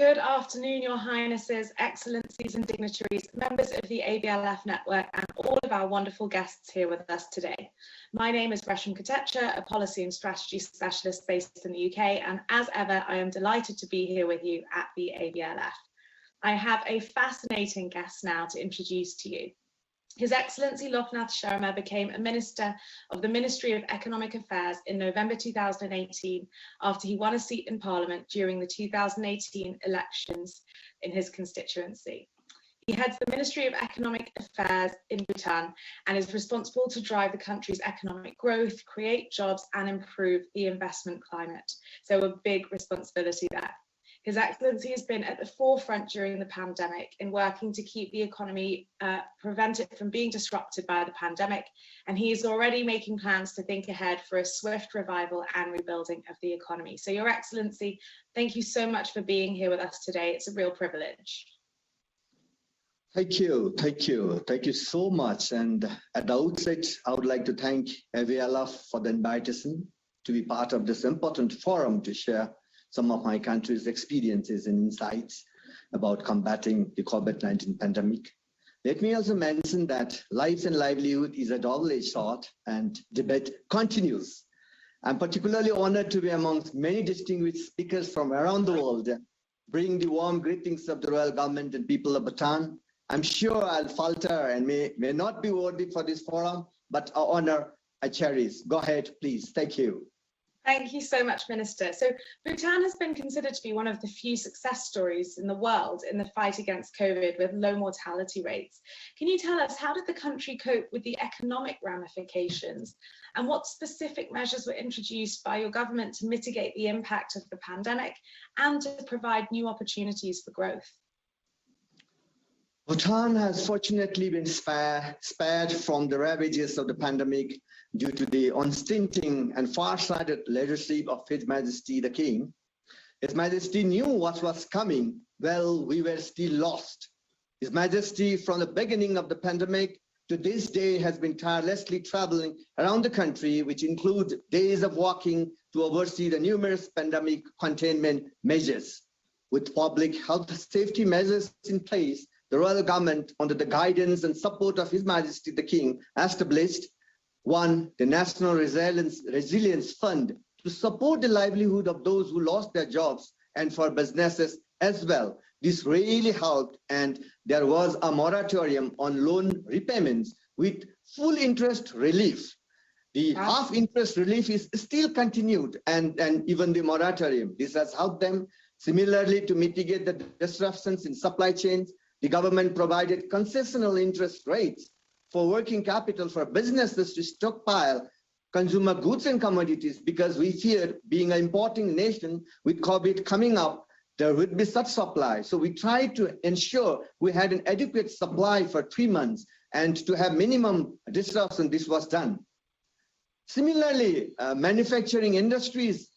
Good afternoon, Your Highnesses, Excellencies and dignitaries, members of the ABLF network and all of our wonderful guests here with us today. My name is Resham Kotecha, a policy and strategy specialist based in the UK, and as ever, I am delighted to be here with you at the ABLF. I have a fascinating guest now to introduce to you. His Excellency Loknath Sharma became a Minister of the Ministry of Economic Affairs in November 2018 after he won a seat in Parliament during the 2018 elections in his constituency. He heads the Ministry of Economic Affairs in Bhutan and is responsible to drive the country's economic growth, create jobs and improve the investment climate. So a big responsibility there. His Excellency has been at the forefront during the pandemic in working to keep the economy, prevent it from being disrupted by the pandemic, and he is already making plans to think ahead for a swift revival and rebuilding of the economy. So Your Excellency, thank you so much for being here with us today. It's a real privilege. Thank you so much. And at the outset, I would like to thank ABLF for the invitation to be part of this important forum to share some of my country's experiences and insights about combating the COVID-19 pandemic. Let me also mention that life and livelihood is a double-edged sword and debate continues. I'm particularly honored to be amongst many distinguished speakers from around the world, bring the warm greetings of the Royal Government and people of Bhutan. I'm sure I'll falter and may not be worthy for this forum, but our honor I cherish. Go ahead, please. Thank you. Thank you so much, Minister. So Bhutan has been considered to be one of the few success stories in the world in the fight against COVID with low mortality rates. Can you tell us, how did the country cope with the economic ramifications, and what specific measures were introduced by your government to mitigate the impact of the pandemic and to provide new opportunities for growth? Bhutan has fortunately been spared from the ravages of the pandemic due to the unstinting and far-sighted leadership of His Majesty the King. His Majesty knew what was coming. Well, we were still lost. His Majesty, from the beginning of the pandemic to this day, has been tirelessly traveling around the country, which include days of walking to oversee the numerous pandemic containment measures. With public health safety measures in place, the Royal Government, under the guidance and support of His Majesty the King, established the National Resilience Fund to support the livelihood of those who lost their jobs and for businesses as well. This really helped, and there was a moratorium on loan repayments with full interest relief. The half interest relief is still continued, and even the moratorium. This has helped them. Similarly, to mitigate the disruptions in supply chains, the government provided concessional interest rates for working capital for businesses to stockpile consumer goods and commodities, because we feared, being an importing nation with COVID coming up, there would be such supply. So we tried to ensure we had an adequate supply for 3 months, and to have minimum disruption, this was done. Similarly, manufacturing industries,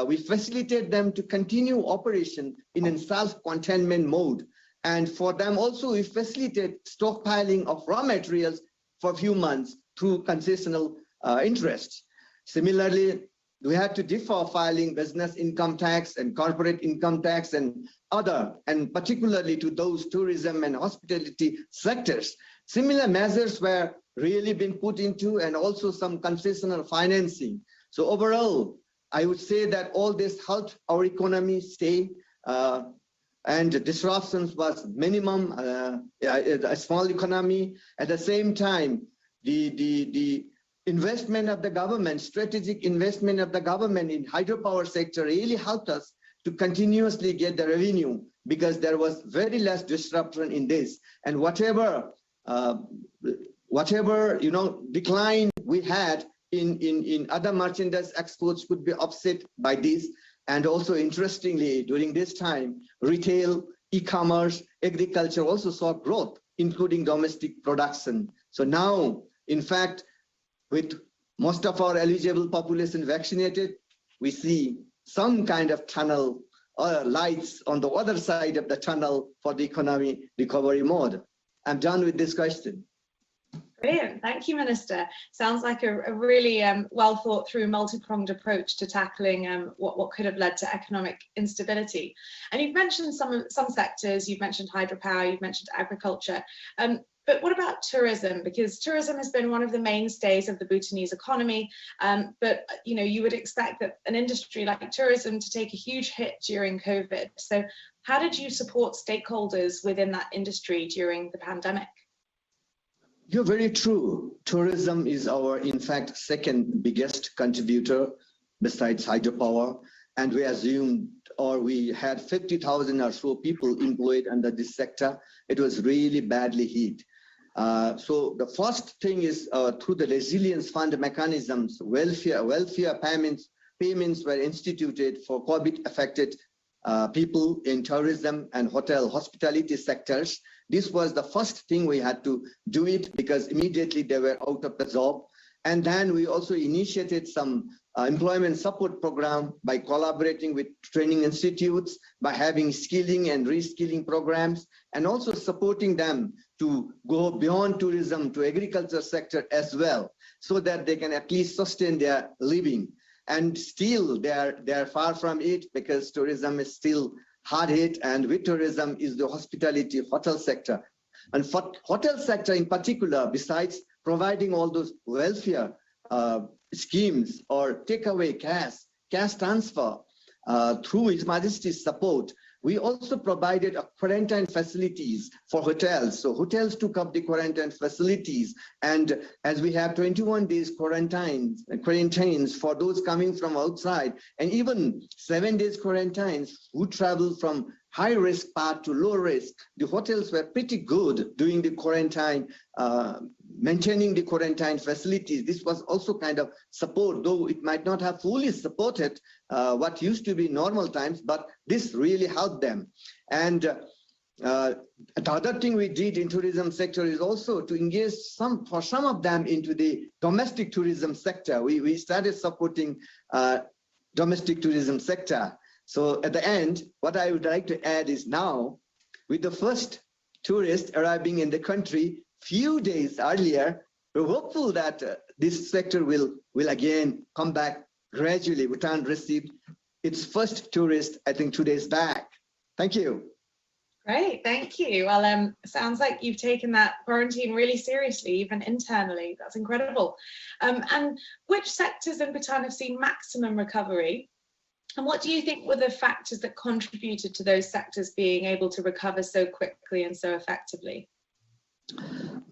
we facilitate them to continue operation in a self-containment mode. And for them also, we facilitate stockpiling of raw materials for a few months through concessional interest. Similarly, we had to defer filing business income tax and corporate income tax and other, and particularly to those tourism and hospitality sectors. Similar measures were really been put into, and also some concessional financing. So overall, I would say that all this helped our economy stay, and the disruptions was minimum, a small economy. At the same time, the investment of the government, strategic investment of the government in hydropower sector really helped us to continuously get the revenue, because there was very less disruption in this. And whatever decline we had in other merchandise exports could be offset by this. And also, interestingly, during this time, retail, e-commerce, agriculture also saw growth, including domestic production. So now, in fact, with most of our eligible population vaccinated, we see some kind of tunnel or lights on the other side of the tunnel for the economy recovery mode. I'm done with this question. Brilliant. Thank you, Minister. Sounds like a really well thought through, multi-pronged approach to tackling what could have led to economic instability. And you've mentioned some sectors. You've mentioned hydropower. You've mentioned agriculture. But what about tourism? Because tourism has been one of the mainstays of the Bhutanese economy. But you would expect that an industry like tourism to take a huge hit during COVID. So how did you support stakeholders within that industry during the pandemic? You're very true. Tourism is our, in fact, second biggest contributor besides hydropower. And we assumed, or we had 50,000 or so people employed under this sector. It was really badly hit. So the first thing is through the resilience fund mechanisms, welfare payments were instituted for COVID affected people in tourism and hospitality sectors. This was the first thing we had to do it because immediately they were out of the job. And then we also initiated some employment support program by collaborating with training institutes, by having skilling and reskilling programs, and also supporting them to go beyond tourism to agriculture sector as well, so that they can at least sustain their living. And still they're far from it because tourism is still hard hit, and with tourism is the hospitality hotel sector. And for hotel sector in particular, besides providing all those welfare schemes or takeaway cash transfer through His Majesty's support, we also provided quarantine facilities for hotels. So hotels took up the quarantine facilities. And as we have 21 days quarantines for those coming from outside, and even 7 days quarantines who travel from high risk part to low risk, the hotels were pretty good doing the quarantine, maintaining the quarantine facilities. This was also kind of support, though it might not have fully supported what used to be normal times, but this really helped them. And the other thing we did in tourism sector is also to engage some of them into the domestic tourism sector. We started supporting domestic tourism sector. So at the end, what I would like to add is now, with the first tourist arriving in the country few days earlier, we're hopeful that this sector will again come back gradually. Bhutan received its first tourist, I think, 2 days back. Thank you. Great, thank you. Well, sounds like you've taken that quarantine really seriously, even internally. That's incredible. And which sectors in Bhutan have seen maximum recovery? And what do you think were the factors that contributed to those sectors being able to recover so quickly and so effectively?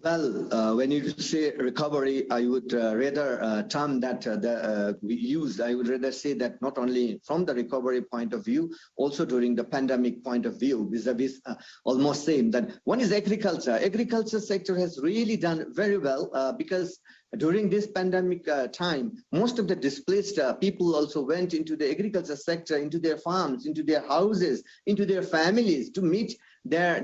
Well, when you say recovery, I would rather term that we use. I would rather say that not only from the recovery point of view, also during the pandemic point of view, vis-a-vis almost same. That one is agriculture. Agriculture sector has really done very well because during this pandemic time, most of the displaced people also went into the agriculture sector, into their farms, into their houses, into their families to meet their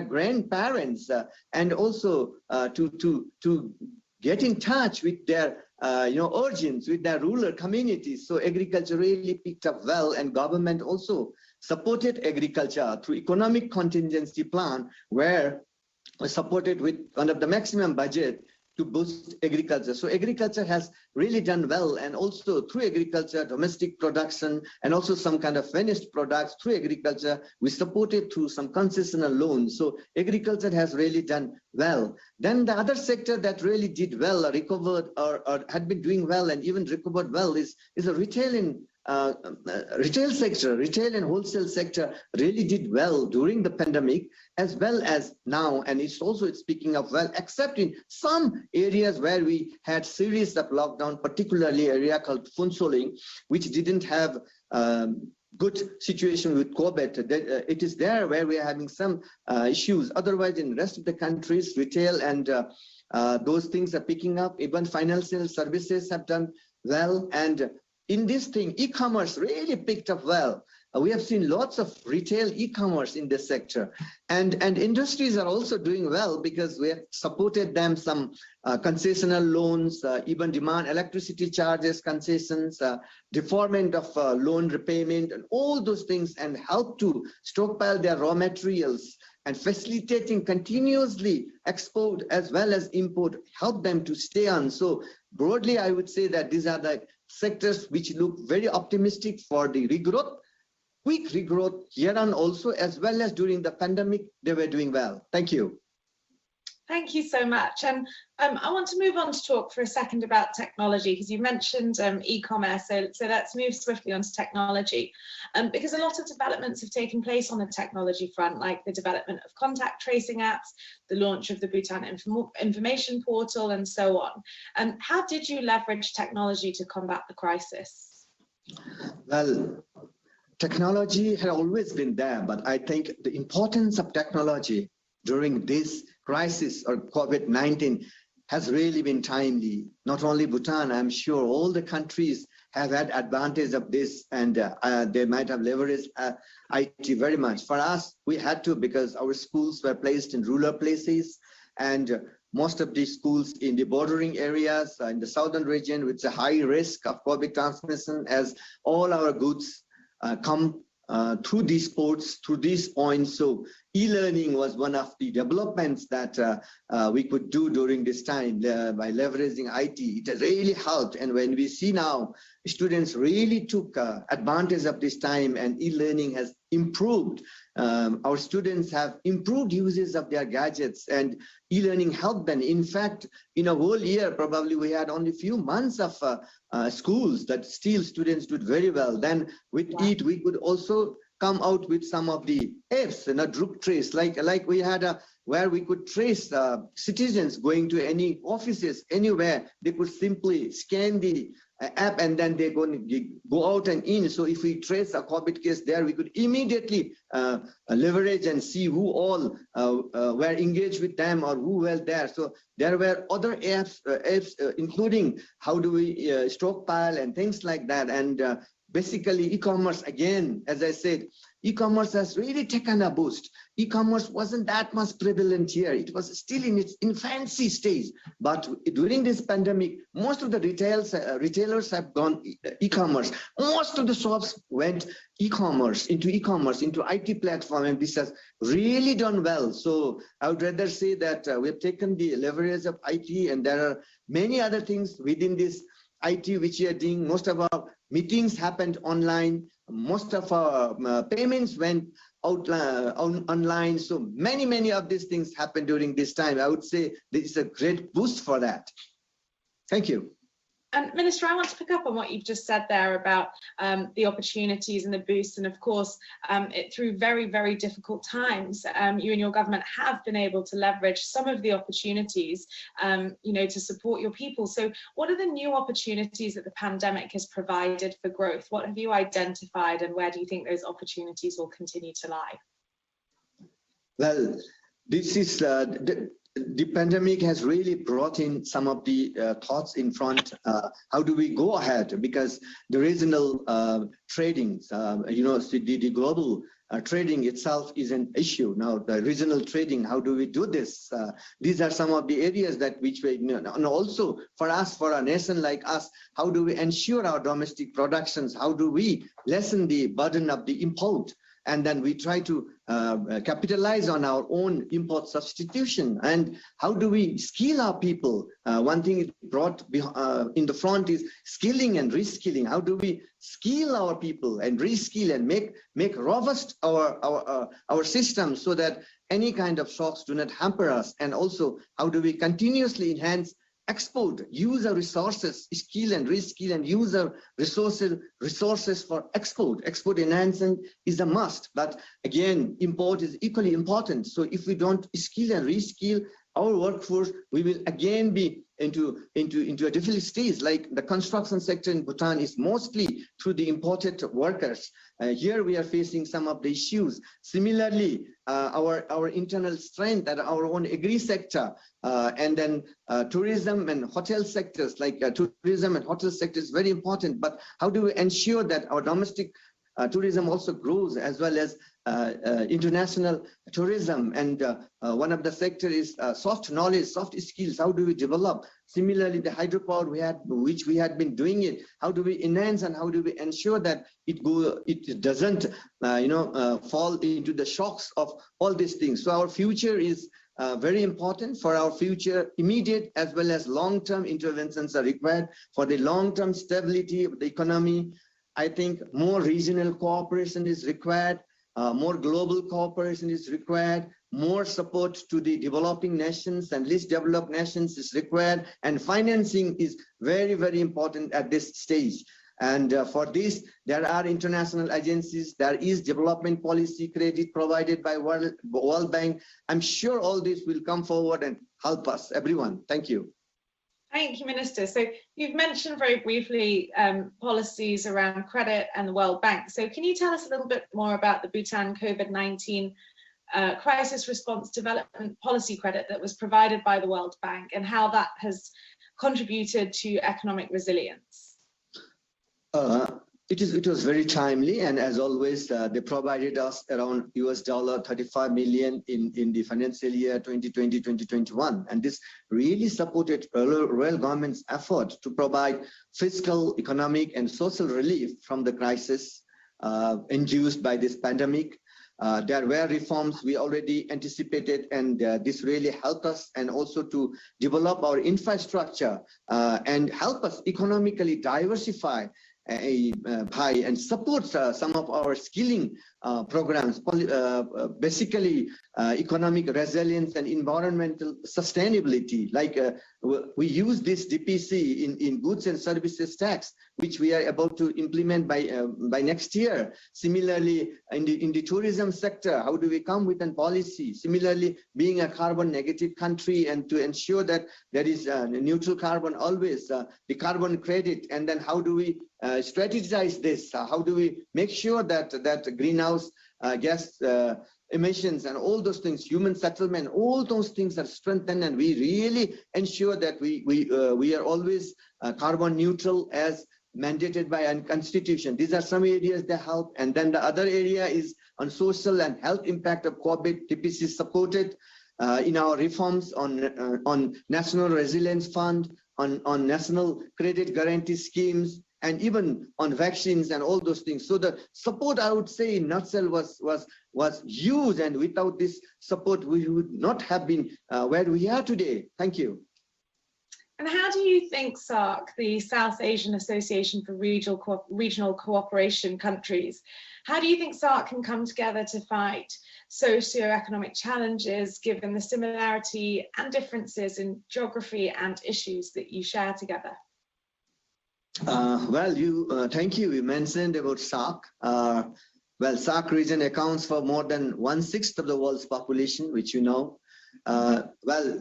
grandparents and also to get in touch with their origins, with their rural communities. So agriculture really picked up well, and government also supported agriculture through economic contingency plan, where we supported with one of the maximum budget to boost agriculture. So agriculture has really done well, and also through agriculture, domestic production, and also some kind of finished products through agriculture, we supported through some concessional loans. So agriculture has really done well. Then the other sector that really did well, or recovered, or had been doing well and even recovered well is a retail sector. Retail and wholesale sector really did well during the pandemic as well as now, and it's picking up well, except in some areas where we had series of lockdown, particularly area called Phuntsholing, which didn't have good situation with COVID. It is there where we are having some issues. Otherwise, in the rest of the countries, retail and those things are picking up. Even financial services have done well, and in this thing, e-commerce really picked up well. We have seen lots of retail e-commerce in this sector, and industries are also doing well because we have supported them some concessional loans, even demand electricity charges concessions, deferment of loan repayment, and all those things, and help to stockpile their raw materials and facilitating continuously export as well as import, help them to stay on. So broadly, I would say that these are the sectors which look very optimistic for the regrowth, quick regrowth here and also, as well as during the pandemic, they were doing well. Thank you. Thank you so much. And I want to move on to talk for a second about technology, because you mentioned e-commerce. So let's move swiftly onto technology, because a lot of developments have taken place on the technology front, like the development of contact tracing apps, the launch of the Bhutan information portal, and so on. How did you leverage technology to combat the crisis? Well, technology had always been there, but I think the importance of technology during this crisis or COVID-19 has really been timely. Not only Bhutan, I'm sure all the countries have had advantage of this, and they might have leveraged IT very much. For us, we had to, because our schools were placed in rural places, and most of the schools in the bordering areas in the southern region with a high risk of COVID transmission, as all our goods come through these ports, through these points. So e-learning was one of the developments that we could do during this time by leveraging IT. It has really helped. And when we see now, students really took advantage of this time, and e-learning has improved. Our students have improved uses of their gadgets, and e-learning helped them. In fact, in a whole year, probably we had only a few months of schools that still students did very well. Then with it, we could also come out with some of the apps, group trace, like we had where we could trace citizens going to any offices, anywhere. They could simply scan the app and then they're going to go out and in. So if we trace a COVID case there, we could immediately leverage and see who all were engaged with them or who were there. So there were other apps including how do we stockpile and things like that. And basically e-commerce, again, as I said, e-commerce has really taken a boost. E-commerce wasn't that much prevalent here. It was still in its infancy stage. But during this pandemic, most of the retailers have gone e-commerce. Most of the shops went e-commerce, into IT platform, and this has really done well. So I would rather say that we have taken the leverage of IT, and there are many other things within this IT which we are doing. Most of our meetings happened online. Most of our payments went out online. So many of these things happened during this time. I would say this is a great boost for that. Thank you. And Minister, I want to pick up on what you've just said there about the opportunities and the boost. And of course, through very, very difficult times, you and your government have been able to leverage some of the opportunities, to support your people. So what are the new opportunities that the pandemic has provided for growth? What have you identified, and where do you think those opportunities will continue to lie? Well, this is the pandemic has really brought in some of the thoughts in front. How do we go ahead? Because the regional trading, the global trading itself is an issue. Now, the regional trading, how do we do this? These are some of the areas that which we, and also for us, for a nation like us, how do we ensure our domestic productions? How do we lessen the burden of the import? And then we try to capitalize on our own import substitution. And how do we skill our people? One thing it brought in the front is skilling and reskilling. How do we skill our people and reskill and make robust our system so that any kind of shocks do not hamper us? And also, how do we continuously enhance export, use our resources, skill and reskill, and use our resources for export. Export enhancement is a must, but again, import is equally important. So if we don't skill and reskill our workforce, we will again be into a difficult stage. Like the construction sector in Bhutan is mostly through the imported workers. Here we are facing some of the issues. Similarly, our internal strength at our own agri sector, and then tourism and hotel sectors, like tourism and hotel sector is very important. But how do we ensure that our domestic tourism also grows, as well as international tourism, and one of the sector is soft knowledge, soft skills. How do we develop? Similarly, the hydropower which we had been doing it. How do we enhance and how do we ensure that it doesn't fall into the shocks of all these things? So our future is very important. For our future, immediate as well as long-term interventions are required for the long-term stability of the economy. I think more regional cooperation is required. More global cooperation is required, more support to the developing nations and least developed nations is required, and financing is very, very important at this stage. And for this, there are international agencies, there is development policy credit provided by World Bank. I'm sure all this will come forward and help us, everyone. Thank you. Thank you, Minister. So you've mentioned very briefly policies around credit and the World Bank. So can you tell us a little bit more about the Bhutan COVID-19 crisis response development policy credit that was provided by the World Bank and how that has contributed to economic resilience? It was very timely, and as always, they provided us around $35 million in the financial year 2020-2021, and this really supported royal government's effort to provide fiscal, economic, and social relief from the crisis induced by this pandemic. There were reforms we already anticipated, and this really helped us, and also to develop our infrastructure and help us economically diversify pie and support some of our skilling programs, basically economic resilience and environmental sustainability. Like we use this DPC in goods and services tax, which we are about to implement by next year. Similarly, in the tourism sector, how do we come with a policy? Similarly, being a carbon negative country and to ensure that there is neutral carbon always, the carbon credit, and then how do we strategize this? How do we make sure that greenhouse gas emissions and all those things, human settlement, all those things are strengthened, and we really ensure that we are always carbon neutral as mandated by a constitution. These are some areas that help, and then the other area is on social and health impact of COVID. TPC supported in our reforms on National Resilience Fund, on National Credit Guarantee Schemes, and even on vaccines and all those things. So the support, I would say, in nutshell, was huge, and without this support, we would not have been where we are today. Thank you. And how do you think SARC, the South Asian Association for Regional Cooperation Countries, how do you think SARC can come together to fight socioeconomic challenges, given the similarity and differences in geography and issues that you share together? Thank you. You mentioned about SARC. SARC region accounts for more than 1/6 of the world's population, which you know.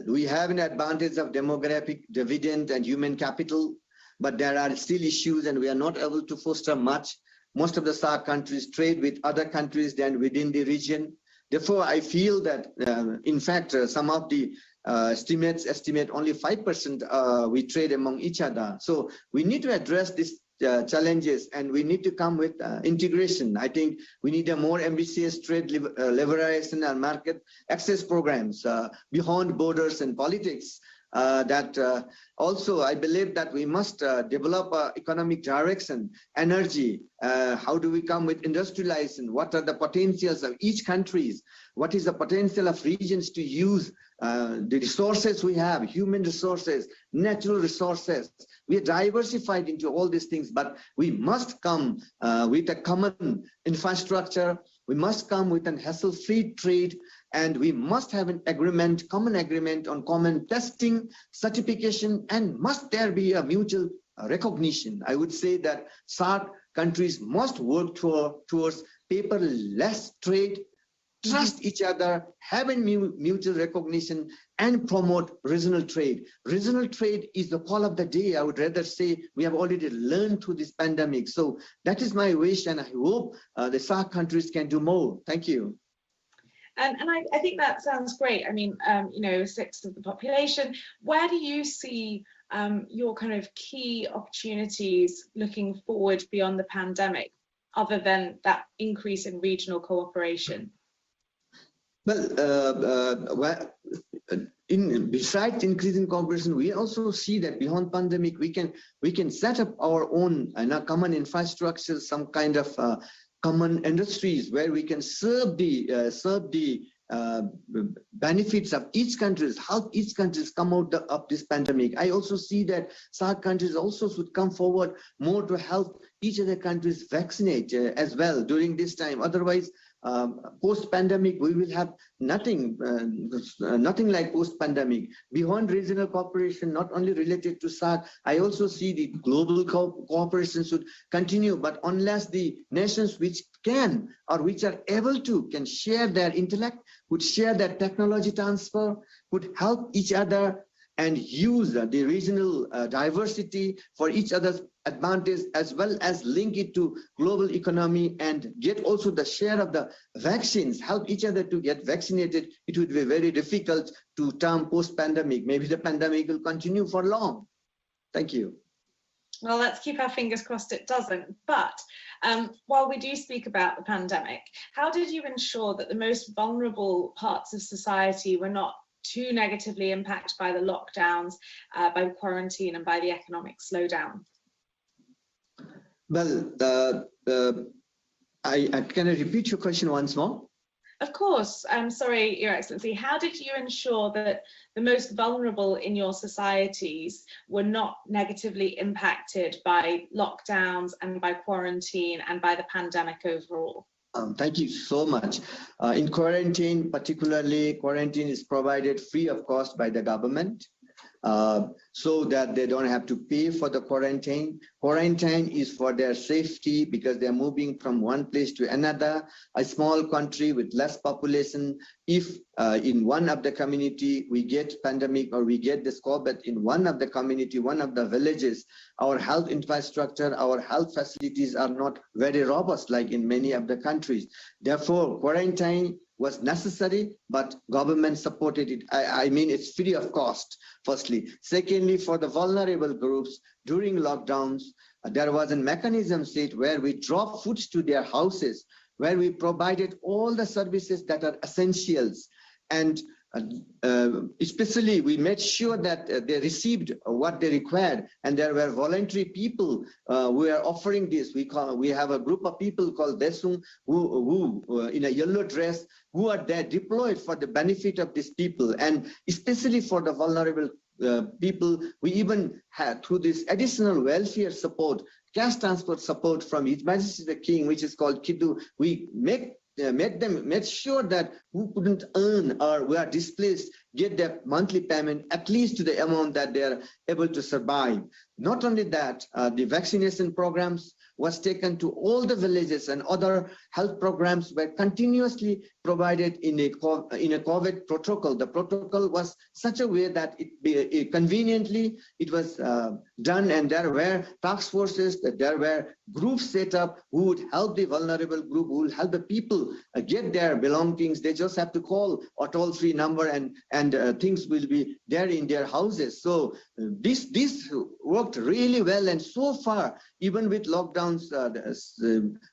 We have an advantage of demographic dividend and human capital, but there are still issues, and we are not able to foster much. Most of the SARC countries trade with other countries than within the region. Therefore, I feel that, in fact, some of the estimates estimate only 5% we trade among each other. So we need to address these challenges, and we need to come with integration. I think we need a more ambitious trade liberalization and market access programs beyond borders and politics. Also, I believe that we must develop economic direction, energy. How do we come with industrialization? What are the potentials of each countries? What is the potential of regions to use the resources we have, human resources, natural resources? We are diversified into all these things, but we must come with a common infrastructure. We must come with an hassle-free trade, and we must have an agreement, common agreement on common testing, certification, and must there be a mutual recognition. I would say that SARC countries must work towards paperless trade, trust each other, have a mutual recognition, and promote regional trade. Regional trade is the call of the day. I would rather say we have already learned through this pandemic. So that is my wish, and I hope the SARC countries can do more. Thank you. And I think that sounds great. I mean, 1/6 of the population. Where do you see your kind of key opportunities looking forward beyond the pandemic? other than that increase in regional cooperation? Well, besides increasing cooperation, we also see that beyond pandemic, we can set up our own common infrastructure, some kind of common industries where we can serve the benefits of each country, help each country come out of this pandemic. I also see that SARC countries also should come forward more to help each other countries vaccinate as well during this time. Otherwise, post-pandemic, we will have nothing like post-pandemic. Beyond regional cooperation, not only related to SARC, I also see the global cooperation should continue, but unless the nations which can or which are able to can share their intellect, would share their technology transfer, would help each other and use the regional diversity for each other's advantage, as well as link it to global economy and get also the share of the vaccines, help each other to get vaccinated. It would be very difficult to term post-pandemic. Maybe the pandemic will continue for long. Thank you. Well, let's keep our fingers crossed it doesn't. But while we do speak about the pandemic, how did you ensure that the most vulnerable parts of society were not too negatively impacted by the lockdowns, by quarantine, and by the economic slowdown? Well, can I repeat your question once more? Of course. I'm sorry, Your Excellency. How did you ensure that the most vulnerable in your societies were not negatively impacted by lockdowns and by quarantine and by the pandemic overall? Thank you so much. In quarantine, particularly, quarantine is provided free of cost by the government, so that they don't have to pay for the quarantine. Quarantine is for their safety because they're moving from one place to another. A small country with less population, if in one of the community we get pandemic or we get this COVID in one of the community, one of the villages, our health infrastructure, our health facilities are not very robust like in many of the countries. Therefore, quarantine was necessary, but government supported it. I mean, it's free of cost, firstly. Secondly, for the vulnerable groups, during lockdowns, there was a mechanism set where we drop foods to their houses, where we provided all the services that are essentials. And especially, we made sure that they received what they required, and there were voluntary people who were offering this. We have a group of people called Desung who in a yellow dress, who are there deployed for the benefit of these people, and especially for the vulnerable people. We even had, through this additional welfare support, cash transport support from His Majesty the King, which is called Kidu, we made sure that who couldn't earn or were displaced get their monthly payment at least to the amount that they are able to survive. Not only that, the vaccination programs was taken to all the villages, and other health programs were continuously provided in a COVID protocol. The protocol was such a way that it conveniently it was done, and there were task forces, that there were groups set up who would help the vulnerable group, who will help the people get their belongings. They just have to call a toll-free number, and things will be there in their houses. So this worked really well, and so far, even with lockdowns,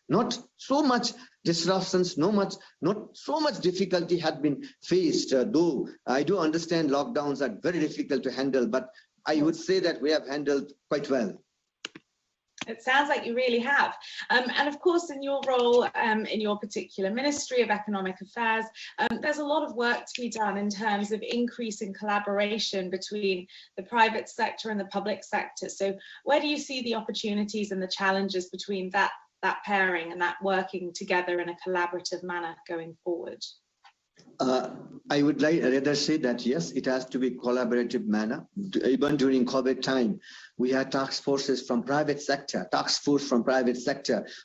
not so much disruptions, not so much difficulty had been faced, though I do understand lockdowns are very difficult to handle, but I would say that we have handled quite well. It sounds like you really have. And of course, in your role, in your particular Ministry of Economic Affairs, there's a lot of work to be done in terms of increasing collaboration between the private sector and the public sector. So where do you see the opportunities and the challenges between that pairing and that working together in a collaborative manner going forward? I would rather say that yes, it has to be collaborative manner. Even during COVID time, we had task force from private sector.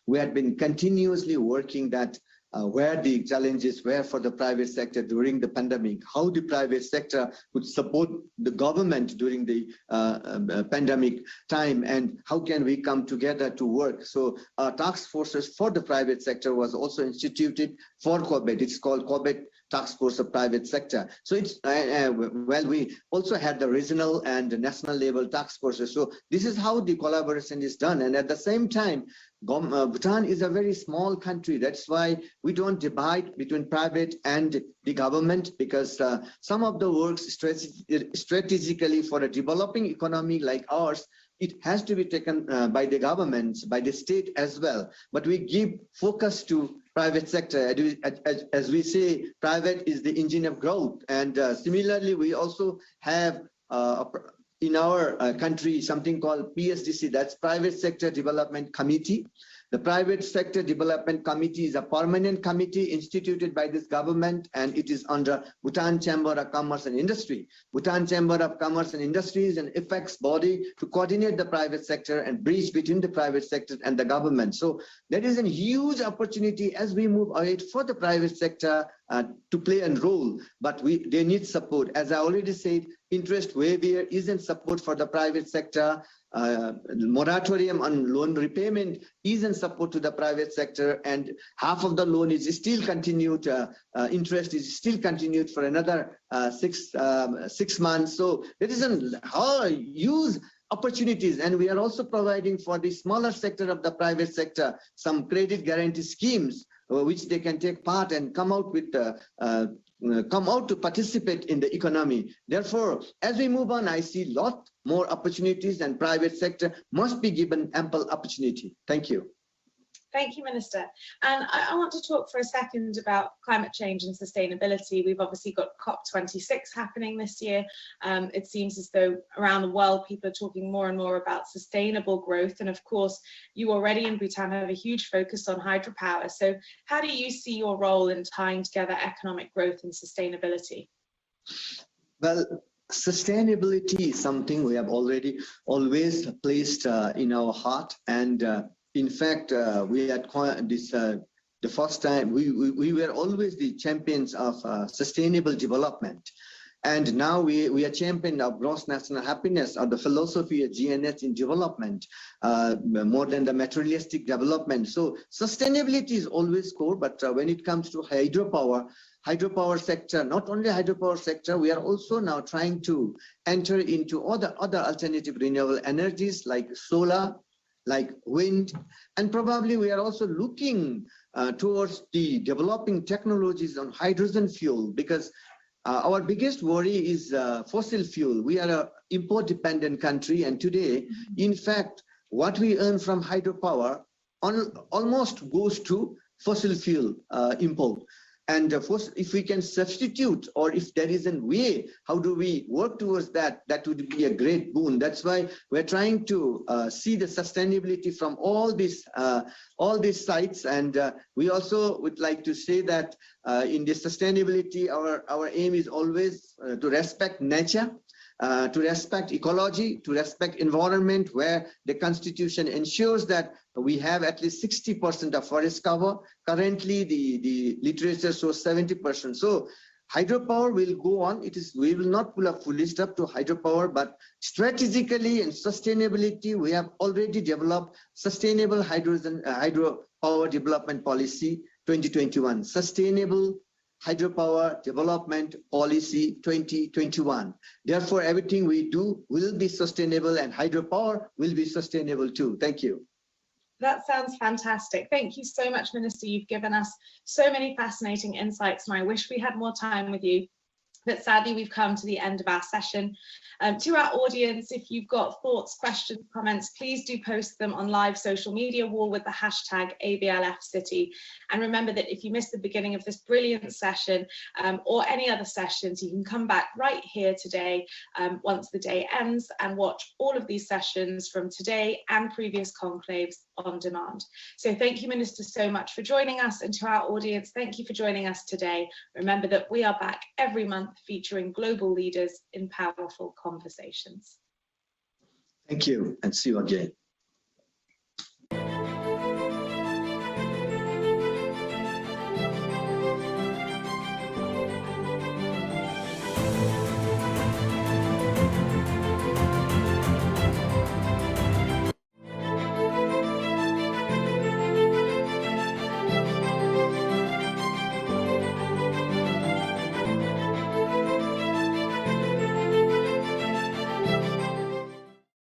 We had been continuously working that where the challenges were for the private sector during the pandemic, how the private sector would support the government during the pandemic time, and how can we come together to work. So task forces for the private sector was also instituted for COVID. It's called COVID Task Force of Private Sector. So it's, well, we also had the regional and the national level task forces. So this is how the collaboration is done. And at the same time, Bhutan is a very small country. That's why we don't divide between private and the government, because some of the works strategically for a developing economy like ours, it has to be taken by the governments, by the state as well. But we give focus to private sector. As we say, private is the engine of growth. And similarly, we also have in our country something called PSDC, that's Private Sector Development Committee. The Private Sector Development Committee is a permanent committee instituted by this government, and it is under Bhutan Chamber of Commerce and Industry. Bhutan Chamber of Commerce and Industry is an apex body to coordinate the private sector and bridge between the private sector and the government. So there is a huge opportunity as we move ahead for the private sector to play a role, but they need support. As I already said, interest waiver isn't support for the private sector. Moratorium on loan repayment isn't support to the private sector, and half of the loan is still continued, interest is still continued for another 6 months. So there is a huge opportunities, and we are also providing for the smaller sector of the private sector some credit guarantee schemes which they can take part and come out to participate in the economy. Therefore, as we move on, I see a lot more opportunities, and private sector must be given ample opportunity. Thank you. Thank you, Minister. And I want to talk for a second about climate change and sustainability. We've obviously got COP26 happening this year. It seems as though around the world, people are talking more and more about sustainable growth. And of course, you already in Bhutan have a huge focus on hydropower. So how do you see your role in tying together economic growth and sustainability? Well, sustainability is something we have already always placed in our heart, and in fact, we had the first time we were always the champions of sustainable development, and now we are champion of gross national happiness, or the philosophy of GNH in development, more than the materialistic development. So sustainability is always core, but when it comes to hydropower sector, not only hydropower sector, we are also now trying to enter into other alternative renewable energies like solar, like wind, and probably we are also looking towards the developing technologies on hydrogen fuel, because our biggest worry is fossil fuel. We are an import dependent country, and today, in fact, what we earn from hydropower almost goes to fossil fuel import. And if we can substitute, or if there is a way, how do we work towards that? That would be a great boon. That's why we're trying to see the sustainability from all these sites. And we also would like to say that in the sustainability, our aim is always to respect nature, to respect ecology, to respect environment, where the constitution ensures that we have at least 60% of forest cover. Currently, the literature shows 70%. So hydropower will go on. We will not pull up full list up to hydropower, but strategically and sustainability, we have already developed sustainable hydropower development policy 2021, sustainable hydropower development policy 2021. Therefore, everything we do will be sustainable, and hydropower will be sustainable too. Thank you. That sounds fantastic. Thank you so much, Minister. You've given us so many fascinating insights, and I wish we had more time with you. But sadly, we've come to the end of our session. To our audience, if you've got thoughts, questions, comments, please do post them on live social media wall with the hashtag ABLFcity. And remember that if you missed the beginning of this brilliant session or any other sessions, you can come back right here today once the day ends and watch all of these sessions from today and previous conclaves on demand. So thank you, Minister, so much for joining us, and to our audience, thank you for joining us today. Remember that we are back every month featuring global leaders in powerful conversations. Thank you, and see you again.